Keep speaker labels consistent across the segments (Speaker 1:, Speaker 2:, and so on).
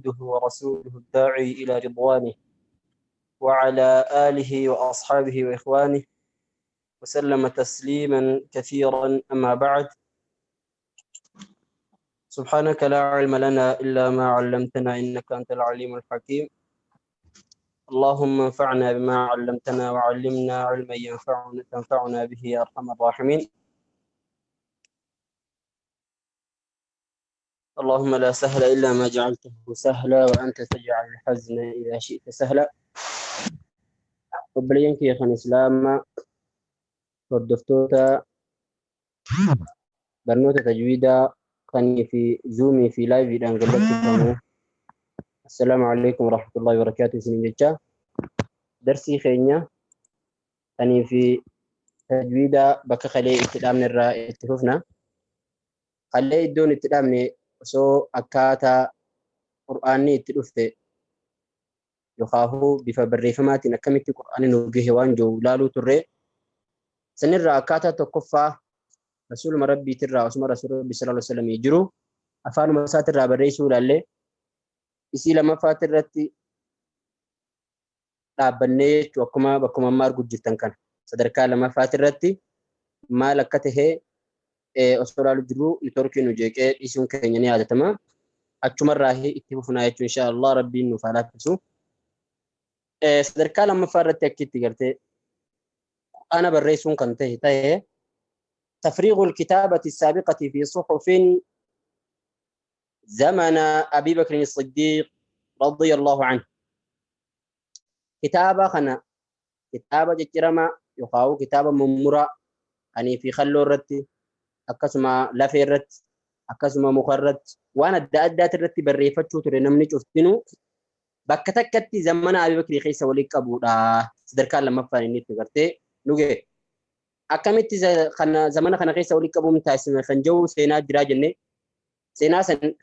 Speaker 1: عبده ورسوله الداعي إلى رضوانه وعلى آله وأصحابه وإخوانه وسلم تسليما كثيرا. أما بعد، سبحانك لا علم لنا إلا ما علمتنا إنك أنت العليم الحكيم. اللهم انفعنا بما علمتنا وعلمنا علما تنفعنا به يا أرحم الراحمين. اللهم لا سهل إلا ما جعلته سهلا وأنت تجعل الحزن إذا شئت سهلا. وبلين يا خان إسلام والدفتوتا برنوتا تجويدا خاني في زومي في لايف إذا انقلبت. السلام عليكم ورحمة الله وبركاته. سنين جتا درسي خينيا خاني في تجويدا بك خلي اتدامن الرا اتفوفنا خلي الدون اتدامني سو أكاتا قرآني اتدفت يخافو بفبريفمات نكمت قرآن نوجه وانجو لالو تري سنرى أكاتا تقفى رسول ربي ترى واسم رسول ربي صلى الله عليه وسلم يجرو أفان مسات الرابع رسول الله isi lama fatirratti dhaabbannee bakkuma margu jirtan kan sadarkaa lama fatirratti maal akka tahee osoo laalu jiru nitorkiin nu jeeqee dhisuun keenya ni yaadatama. Achumarraa itti fufnaa jechuun inshaallah rabbiin nuuf haa laaffisu. Sadarkaa lammaffaa irratti akka itti gartee qur'aana barreessuun kan ta'e تفريغ الكتابة السابقة في صحف زمن أبي بكر الصديق رضي الله عنه. كتابة خنا كتابة جرما يقاو كتابة ممرة أني في خلو الرتي أكسما لفي الرت أكسما مخرت وأنا الدات الرتي بالريفة شو ترى نمني شفتنو بكتكتي زمن أبي بكر خيس وليك أبو صدرك لما فاني تقرتي نوجي أكملت خنا زمن خنا خيس وليك أبو متاسم خنجو سينا دراجني سينا سن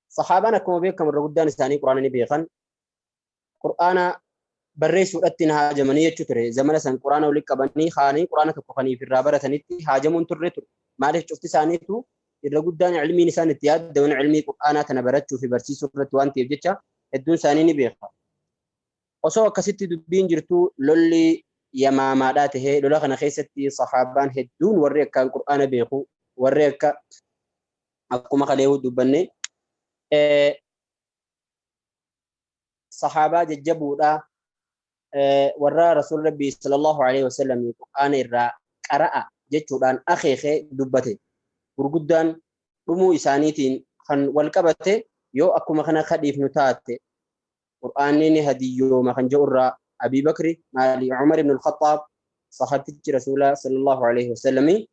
Speaker 1: صحابنا كم بيكم الرجودان الثاني قرآن بيخن قرآن بريس ورتنا هاجمنية شتري زمن سن قرآن ولك بني خاني قرآن كفخني في الرابرة نتي هاجمون ترتر ما ليش شفت ثانيته الرجودان علمي نسان اتياد دون علمي قرآن تنبرت في برسي سورة وان تيجتشا الدون ثاني بيخن وسوا كست دبين جرتو للي يما ماداته لولا خنا خيستي صحابان هدون وريك كان قرآن بيخو وريك أكما خليه دبني صحابة جبوا دا ورا رسول ربي صلى الله عليه وسلم القرآن الرا قرأ جتودان أخي دبته ورقدان رمو إسانيتين خن والكبته يو أكما خنا خديف نتات قرآنين هديو ما خن جورا أبي بكر مالي عمر بن الخطاب صحابة رسول الله صلى الله عليه وسلم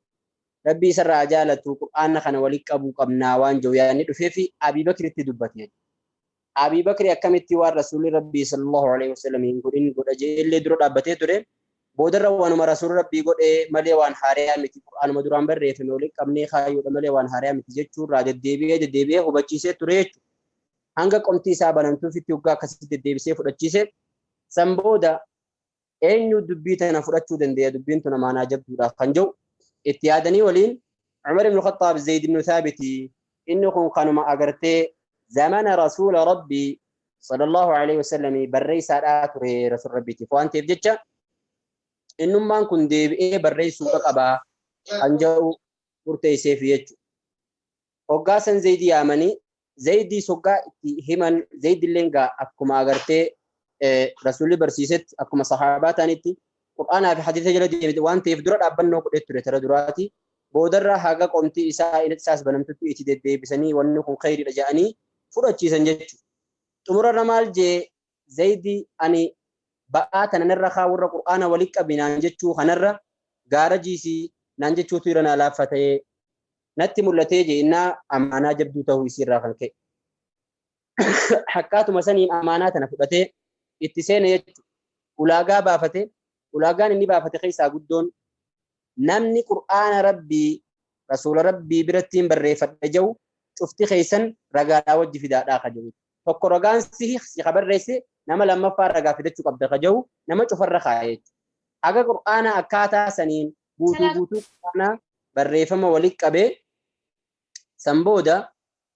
Speaker 1: ربي سر عجالة القرآن خنا وليك أبو قبناوان جوياني في أبي بكر تدبتين أبي بكر أكمل تيوار رسول ربي صلى الله عليه وسلم يقولين قد أجي اللي درود أبتي ترى بودر وانو رسول ربي قد ملي وان حاريا متي القرآن مدران بري في مولك أبني خايو ملي وان حاريا متي جتشور راج الدبيه وبتشيسه ترى هنگا قمتي سابنا نتو في تيوغا كسيت الدبيه فرتشيسه سمبودا أينو دبيتنا فرتشو دنديا دبينتنا معنا جبدورا خنجو اتيادني ولين عمر بن الخطاب زيد بن ثابت إنكم كانوا ما أجرتي زمان رسول ربي صلى الله عليه وسلم بري سارات رسول ربي تفوان تبجتش إنهم ما كن ديب بري سوق أبا أنجو ورتي سيفيج وقاسن زيد يامني زيد سوقا همان زيد اللينجا أكو ما أجرتي رسول برسيست أكو ما صحابات أنتي قرآن في حديث جلدي وانت يفدرون أبنو قدرت ترى دراتي بودرة حاجة قمتي إساء إلى ساس بنمت إتدي بسني ونكون خير رجعني فرجي سنجت تمر الرمال جي زيدي أني بقات ننرى خاور القرآن ولك بنانجتشو خنرى جارجيسي نانجتشو تيرنا لا فتي نتي ملتيجي إنا أمانا جبدو تهو يسير راخن كي حكاتو مساني أماناتنا فتي اتسين يجو ولاغا بافتي ulagaan inni baafate keessaa guddoon namni qur'aana rabbii rasuula rabbii birattiin barreeffadhe jiru cufti keessan ragaadhaa wajji fidaadhaa ka jiru tokko ragaan si barreesse nama lammaffaa ragaa fidachuu qabda ka jiru nama cufarra kaa'ee aga qur'aana akkaataa saniin guutuu qur'aana barreeffama walitti qabee san booda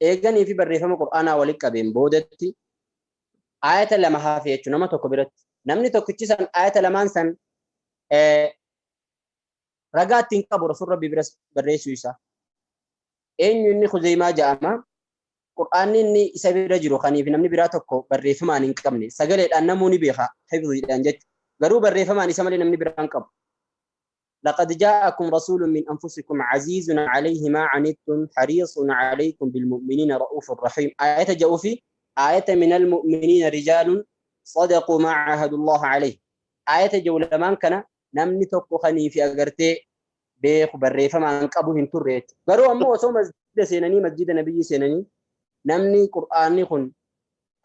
Speaker 1: eeganii fi barreeffama qur'aanaa walitti qabeen boodatti ayata lama hafe jechuun nama tokko biratti namni tokkichi san ayata lamaan san ragaa ittiin qabu rasuul rabbii biras barreessuu isaa eenyu inni Khuzeymaa jedhama qur'aanni inni isa bira jiru kaniif namni biraa tokko barreeffamaan hin qabne sagaleedhaan namuu ni beeka hifdhiidhaan jechuudha garuu barreeffamaan isa malee namni biraa hin qabu لقد جاءكم رسول من أنفسكم عزيز عليه ما عنتم حريص عليكم بالمؤمنين رؤوف رحيم آية جاءوا في آية من المؤمنين رجال صدقوا ما عاهدوا الله عليه آية جولة من كان نمني تقخني في أجرتي بيخ بريفة ما أنكبوهن تريت قالوا أمو وسوم مسجد سيناني مسجد نبي سيناني نمني قرآن يكون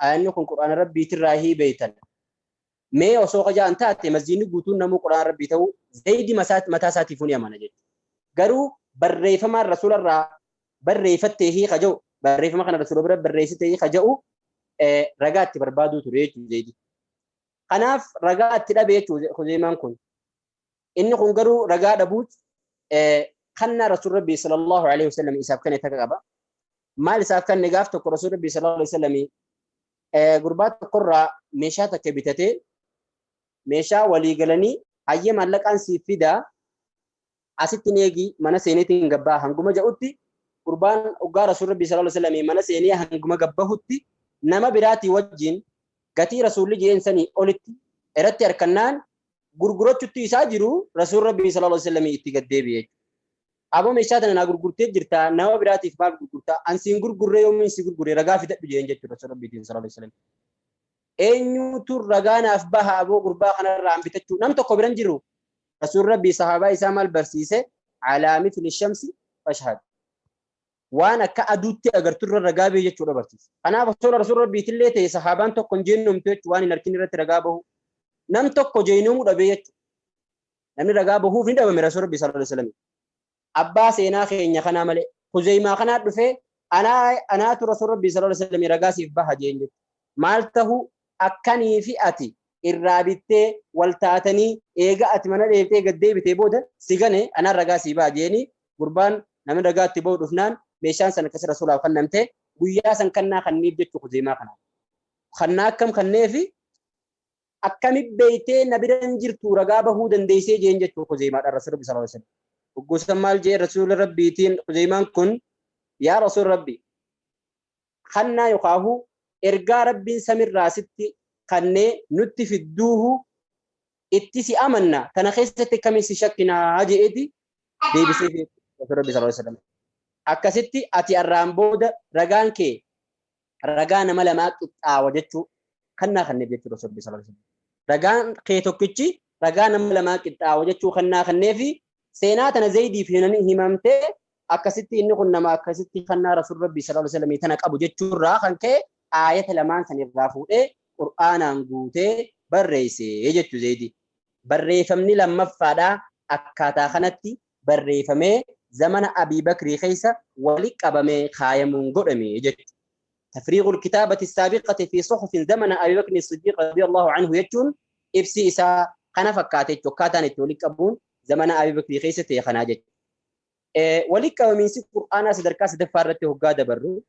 Speaker 1: آية يكون قرآن ربي تراهي بيتا mee osoo qajaan taate masjiidni guutuun namuu quraan rabbii ta'u zaydi mataa isaatiif ni amana jechuudha. Garuu barreeffamaan rasuularraa barreeffattee hi qaja'u barreeffama kana rasuula bira barreessitee hi qaja'u ragaa itti barbaaduu ture jechuudha zaydi. Kanaaf ragaa itti dhabe jechuudha Khuzeymaan kun. Inni kun garuu ragaa dhabuut kannaa rasuul rabbii sallallahu alaihi wasallam isaaf kenne takka qaba. Maal isaaf kenne gaaf tokko rasuul rabbii sallallahu alaihi wasallam gurbaa tokkorraa meeshaa takka bitatee meeshaa walii galanii hayyee maallaqaan siif fidaa asitti neegi mana seeneetiin gabbaa hanguma ja'utti gurbaan oggaa rasuul rabbii sallallahu alaihi wasallam mana seenee hanguma gabbahutti nama biraatii wajjin gatii rasuulli jeen sanii olitti irratti harkannaan gurgurachutti isaa jiru rasuul rabbii sallallahu alaihi wasallam itti gaddeebi'e aboo meeshaa tana naa gurgurtee jirta nama biraatiif maal gurgurtaa ansiin gurgurree yoomiin si gurguree ragaa fidadhu jeen jechuudha rasuul rabbii sallallahu alaihi wasallam eenyutu ragaanaaf baha aboo gurbaa kanarraa bitachuu nam tokko biran jiru rasuul rabbii sahaabaa isaa maal barsiise alaa mithli shamsi fashhad waan akka aduutti agarturra ragaa bee jechuudha barsiise kanaaf osoo rasuul rabbiitillee ta'e sahaabaan tokko hin jeennomtu jechuudha waan hin arkin irratti ragaa bahu nam tokko jeenomuu dhabee jechuudha namni ragaa bahuuf hin dhabame rasuul rabbii sallallahu alaihi wasallam abbaa seenaa keenya kanaa malee Khuzeymaa kanaa dhufee anaatu rasuul rabbii sallallahu alaihi wasallam ragaa siif baha jeen jechuudha maal tahu akkanii fi ati irraa bittee wal taatanii eega ati mana dheeftee gaddeebitee booda si gane anaan ragaa sii ba'a jeeni gurbaan namni ragaa itti bahu dhufnaan meeshaan san akkas rasuulaaf kennamte guyyaa san kannaa kanniif jechuu Khuzeymaa kanaa kannaa akkam kanneefi akkami beeytee na biran jirtu ragaa bahuu dandeessee jeen jechuu Khuzeymaadhaan rasuul rabbi sallallahu alaihi wasallam gugguusan maal jee rasuul rabbiitiin Khuzeymaan kun yaa rasuul rabbi kannaa yookaahuu ergaa rabbiin samirraa sitti kannee nutti fidduuhu itti si amanna tana keessatti akkamiin si shakkinaa je'eeti deebisee rasuul rabbi sallallahu alaihi wasallam akkasitti ati arraan booda ragaan kee ragaa nama lamaa qixxaawa jechuu kannaa kannee jechuu rasuul rabbi sallallahu alaihi wasallam ragaan kee tokkichi ragaa nama lamaa qixxaawa jechuu kannaa kannee fi seenaa tana zaydiif himamtee akkasitti inni kun nama akkasitti kannaa rasuul rabbi sallallahu alaihi wasallam tana qabu jechuurraa kan ka'e ayata lamaan san irraa fuudhee qur'aanaan guutee barreessee jechuu zaydi barreeffamni lammaffaadhaa akkaataa kanatti barreeffamee zamana Abii Bakrii keessa walitti qabamee kaayamuun godhame jechuudha. تفريغ الكتابة السابقة في صحف زمن أبي بكر الصديق رضي الله عنه يجون إبسي إسا خنا فكاتي تكاتان توليك أبون زمن أبي بكر خيسة تيخناجت ولك ومن ست قرآن سدركاس دفارته قادة برو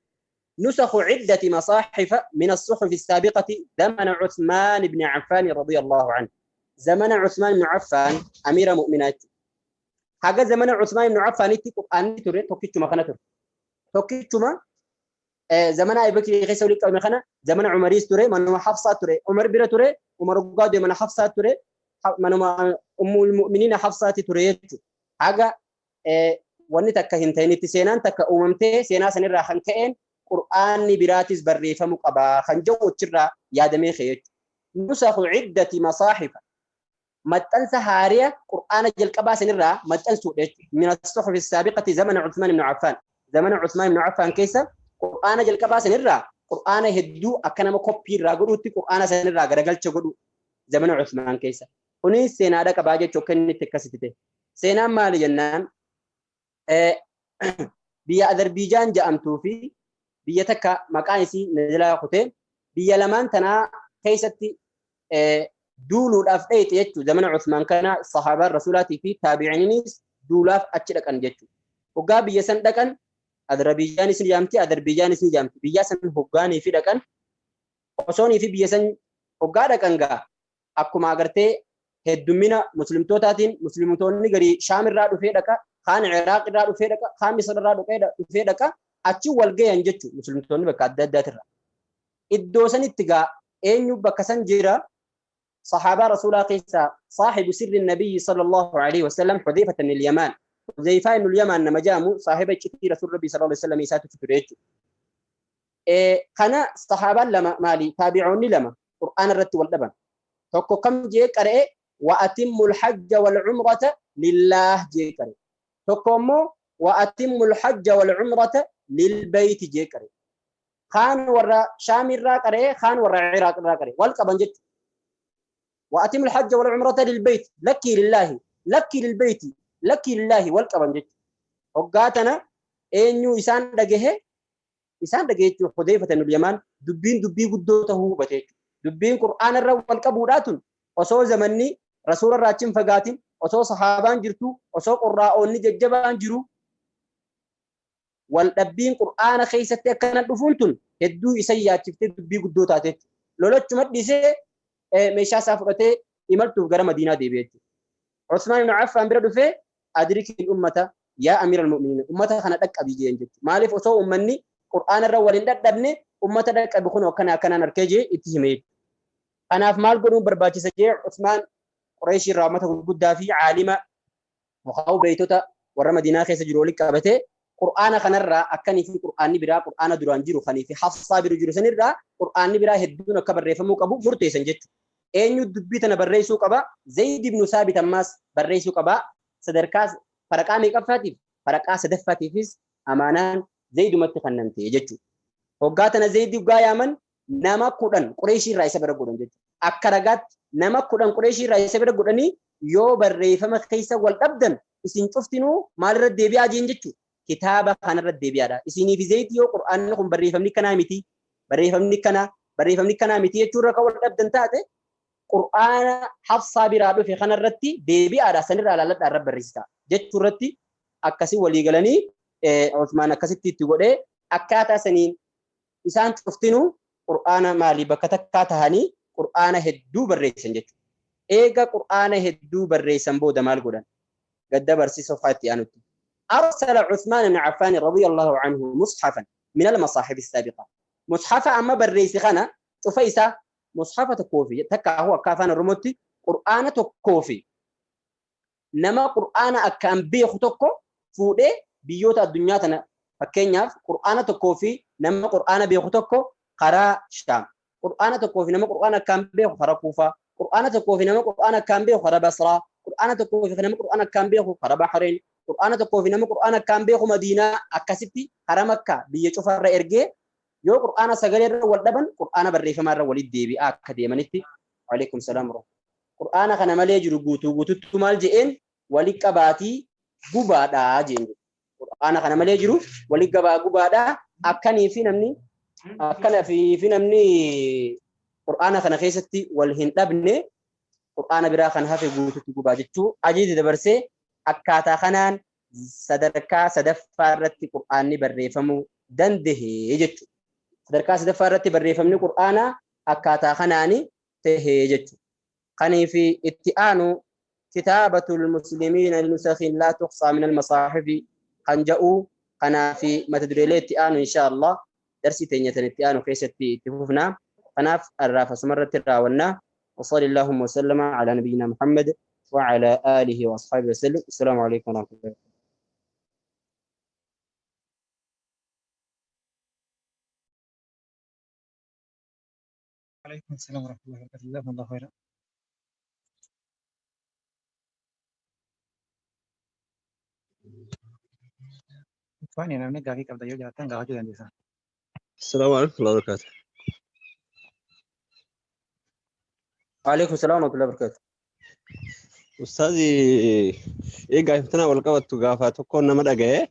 Speaker 1: نسخ عدة مصاحف من الصحف السابقة زمن عثمان بن عفان رضي الله عنه زمن عثمان بن عفان أمير مؤمنات حاجة زمن عثمان بن عفان قرآن تري توكيتشما خنا توكيتشما زمن أبي بكر خيسة ولك أو خنا زمن عمريس تري من حفصة تري عمر بيرة تري عمر قاد من حفصة تري من أم المؤمنين حفصة تري حاجة ونتك هنتين تسينان تك أممتي سينا سنرا خنكين قرآن براتز بريفة مقبا خنجو تشرا يادمي خيج نسخ عدة مصاحف ما تنسى هارية قرآن جل كباس نرا ما تنسوا من الصحف السابقة زمن عثمان بن عفان زمن عثمان بن عفان كيسا قرآن جل كباس نرا قرآن هدو أكنما كوبي راغدو تي قرآن سنرا غرغل تشغدو زمن عثمان كيسا هني سينا دا كباجة چوكن تكسيتي سينا مال جنان بيا أذربيجان جامتو في بيا تكا مكانسي نزلا خوتي بيا لمان تنا كيستي دولو الأفئيت يجو زمن عثمان كان صحابة رسولاتي في تابعينيس دولاف أتشدك أن يجو وقا بيا سندكن Adarabiyaanis ni jaamti, Adarbiyaanis ni jaamti. Biyya san hoggaanii fi dhaqan osoonii fi biyya san hoggaa dhaqan gaa akkuma agartee heddumina muslimtootaatiin muslimtoonni garii Shaam irraa dhufee dhaqa, kaan Iraaq irraa dhufee dhaqa, kaan Misr irraa dhufee dhaqa achi wal gayan jechuudha muslimtoonni bakka adda addaatirra. Iddoo sanitti gaa eenyu bakka san jira صحابة رسول الله قيسا صاحب سر النبي صلى الله عليه وسلم حذيفة بن اليمان. حذيفة بن اليمان لما جامو صاحب كثير رسول الله صلى الله عليه وسلم يساتو في فريجو. كان الصحابة لما مالي تابعوني لما قرآن الرت واللبن. توكو كم جيك أرئ وأتم الحج والعمرة لله جيك أرئ. توكو مو وأتم الحج والعمرة للبيت جيك أرئ. خان ورا شام الراك أرئ خان ورا عراق الراك أرئ. والقبن جيك وأتم الحج والعمرة للبيت لكي لله لكي للبيت لكي لله والقبن جت وقاتنا إنه إنسان دقيه حذيفة بن اليمان دبين قدوته بتيج دبين قرآن الرب والقبورات وصو زمني رسول الراتم فقاتم وصو صحابان جرتو وصو قراءون ججبان جرو والدبين قرآن خيستي كانت دفونتن هدو إسيات شفتي دبين قدوتات لولا تمت ديسي meeshaa isaa fudhatee imaltuuf gara Madiinaa deebi'e jechuudha. Usmaan ibn Affaan bira dhufee adriikil ummata yaa amiiral mu'miniin ummata kana dhaqqabii jeen jechuudha. Maaliif osoo ummanni Qur'aana irra waliin dadhabne ummata dhaqqabi kun akkanaan harkee jee itti hime. Kanaaf maal godhuun barbaachisa jee Usmaan Qureeshii irraa ummata gurguddaa fi caalima muqaa'u beeytota warra Madiinaa keessa jiru waliin qabatee Qur'aana kanarraa akkanii fi Qur'aanni biraa Qur'aana duraan jiru kanii fi Hafsaa biru jiru sanirraa Qur'aanni biraa hedduun akka barreeffamuu qabu murteessan jechuudha. Eenyu dubbii tana barreessuu qaba? Zayd ibn Saabit ammaas barreessuu qaba. Sadarkaa faraqaa meeqaffaatiif? Faraqaa sadaffaatiifis amaanaan Zaydumatti kennamte jechuudha. Hoggaa tana Zayd hoggaa yaaman nama 10 Qureeshii irraa isa bira godhan jechuudha. Akka ragaatti nama 10 Qureeshii irraa isa bira godhanii yoo barreeffama keessa wal dhabdan isin cuftinuu maalirra deebi'aa jeen jechuudha. Kitaaba kanarra deebi'aadha. Isinii fi Zayd yoo Qur'aanni kun barreeffamni kanaa miti. Barreeffamni kanaa miti jechuurra kan wal dhabdan taate Qur'aana Hafsaa biraa dhufe kanarratti deebi'aadha. Sanirraa ilaaladhaa irra barreessita. Jechuurratti akkasii walii galanii Usmaan akkasitti itti godhee akkaataa saniin isaan cuftinuu Qur'aana maalii bakka takkaa tahanii Qur'aana hedduu barreessan jechuudha. Eega Qur'aana hedduu barreessan booda maal godhan? Gadda barsiisoo faatti aanutti. أرسل عثمان بن عفان رضي الله عنه مصحفا من المصاحف السابقة. مصحف أما بالرئيس خنا تفيسا مصحفة كوفي تكا هو كافان الرموتي قرآن كوفي نما قرآن أكام بيخ تكو فودي بيوت الدنيا تنا فكينيا قرآن كوفي نما قرآن بيخ تكو قرا شام قرآن كوفي نما قرآن كام بيخ قرا كوفا قرآن كوفي نما قرآن كام بيخ قرا بصرة قرآن كوفي نما قرآن كام بيخ قرا بحرين قرآن كوفي نما قرآن كام بيخ مدينة أكاسيتي قرا مكة بيجوفر إرجع يو قرآن سجلر والدبن قرآن بالريف مرة وليد ديبي أكاديمانيتي وعليكم السلام ورحمة قرآن خنا ملي جرجوتو تمال جين وليك باتي جبادا جين قرآن خنا ملي جرو وليك جبادا أكني في نمني قرآن خنا خيستي والهندبني قرآن برا خنا في جوتو جبادتو أجيد دبرسي أكاتا خنان صدفارت قرآن بالريفمو دنده يجتو sadarkaa sadaffaa irratti barreeffamni Qur'aanaa akkaataa kanaani tahee jechuudha. Kanii fi itti aanu kitaabatul muslimiina linusakhin laa tuqsaa min almasaaxifi kan jedhu kanaa fi mata dureelee itti aanu insha Allah darsii teenyatan itti aanu keessatti itti fufnaa. Kanaaf arraaf asuma irratti raawwannaa. وصلى اللهم وسلم على نبينا محمد وعلى آله وأصحابه وسلم. السلام عليكم ورحمة الله وبركاته.
Speaker 2: عليكم السلام ورحمة الله وبركاته. جزاكم الله خيرا. ثواني أنا نقا فيك أبدا يوجد تنقا وجود عندي سان.
Speaker 3: السلام عليكم ورحمة الله وبركاته.
Speaker 1: وعليكم السلام ورحمة الله وبركاته.
Speaker 3: أستاذي إيه قافتنا والقوة قافات وكون نمر أجاه.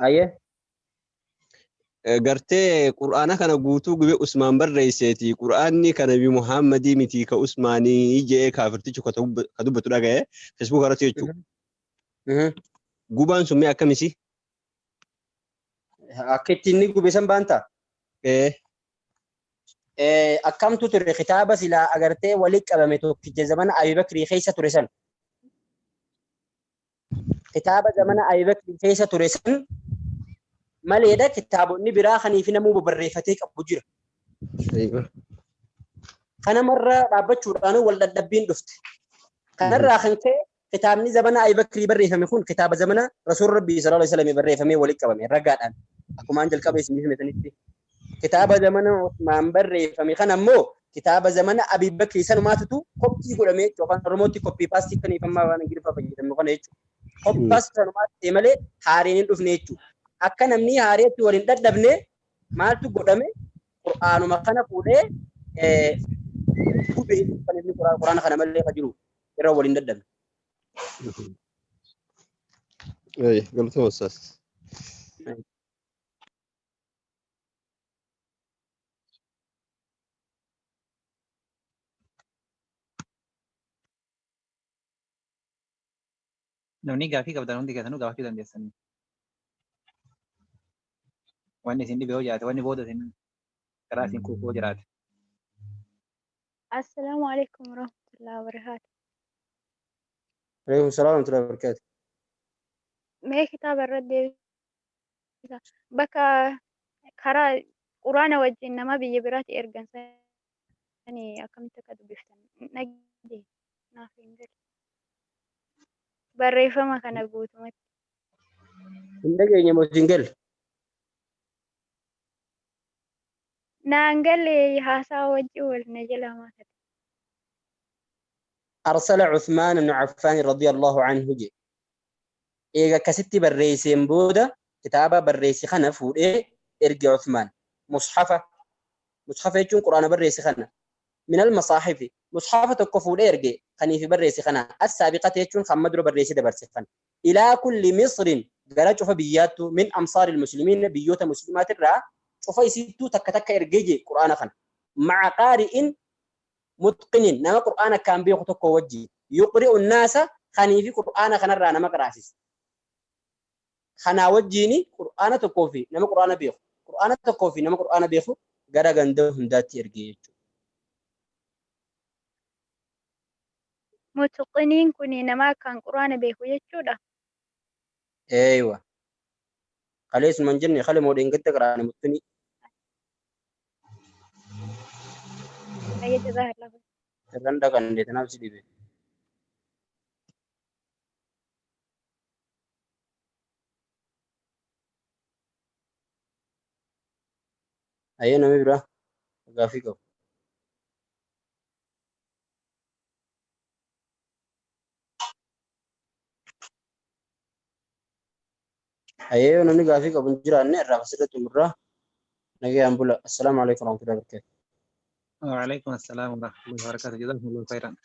Speaker 1: أيه.
Speaker 3: gartee qur'aana kana guutuu gube Usmaan barreesseeti qur'aanni kana bi Muhammadii miti ka Usmaanii jee kaafirtichi ka dubbatu dhagaye Facebook irratti jechuudha. Gubaan sun mee akkamisi?
Speaker 1: Akka inni gube san baanta. Akkamtu ture kitaaba silaa agartee walitti qabame tokkicha zamana Abii Bakrii keessa ture san. Kitaaba zamana Abii Bakrii keessa ture san maleedha kitaabonni biraa kaniif namuu barreeffatee qabu jira. Kanamarra dhaabbachuudhaan wal dadhabbiin dhufte. Kanarraa kan ka'e kitaabni zamana Abii Bakrii barreeffame kun kitaaba zamana Rasuul Rabbii sallallahu alaihi wasallam barreeffamee walitti qabame ragaadhaan. Akkumaan jalqaba isin himatanitti. Kitaaba zamana Usmaan barreeffame kan ammoo kitaaba zamana Abii Bakrii sanumaatutu koppii godhamee yookaan Oromootti koppii paastii kan ifammaa waan Ingiliffaa fayyadamu kana jechuudha. Koppii paastii sanumaatti malee haareen hin dhufne jechuudha. Akka namni haareetti waliin dadhabne maaltu godhame Qur'aanuma kana fuudhee gubee kan inni Qur'aana kana malee ka jiru irra waliin dadhabne.
Speaker 3: Galatooma Ustaas.
Speaker 2: namni gaafii qabdan hundi keessanuu gaafachuu dandeessanii. Wanni isin dhibee hoo jiraate, wanni booda isin karaa isin kuufuu jiraate.
Speaker 4: السلام عليكم ورحمة الله وبركاته.
Speaker 1: Alaykum salaam wa rahmatullahi wa barakatuh.
Speaker 4: ما كتاب الرد بكا كرا قرآن وجه إنما بيبرات إرجان سني أكمل تكاد بفتن نجدي نافين قل بريفة ما كان أقول مت
Speaker 1: Hin dhageenye mootiin gal.
Speaker 4: نانجل هاسا وجه والنجلة ما كان
Speaker 1: أرسل عثمان بن عفان رضي الله عنه جي. إيجا كستي بالرئيسين بودا كتابة بالرئيسي خنا فود إرجع عثمان مصحف يجون قرآن بالرئيسي خنا من المصاحف مصحف تكفود إرجع خني في بالرئيسي خنا السابقة يجون خمد بالرئيسي دبرسي خنا إلى كل مصر قال شوف بياتو من أمصار المسلمين بيوت مسلمات الرا شوف يسيتو تك إرجع قرآن خنا مع قارئ متقن نما قرآن كان بيخطك وجي يقرئ الناس خني في قرآن خنا الرا نما قراسيس خنا وجيني قرآن تكوفي نما قرآن بيخو قرآن تكوفي نما قرآن بيخو غدا غندو هنداتي إرجع
Speaker 4: متقنين كوني نما كان قرآن بيخو يجودا
Speaker 1: أيوة خليس من جني خلي مودين قد قرآن متني
Speaker 4: أي جزاه الله
Speaker 1: رندا كان دي تنافسي دي أيه نمي برا غافي كو أيه نمي غافي كو بنجرا أني الرافسدة مرة نجي أمبولا السلام عليكم ورحمة الله وبركاته
Speaker 2: وعليكم السلام ورحمة الله وبركاته. جزاكم الله خيرا.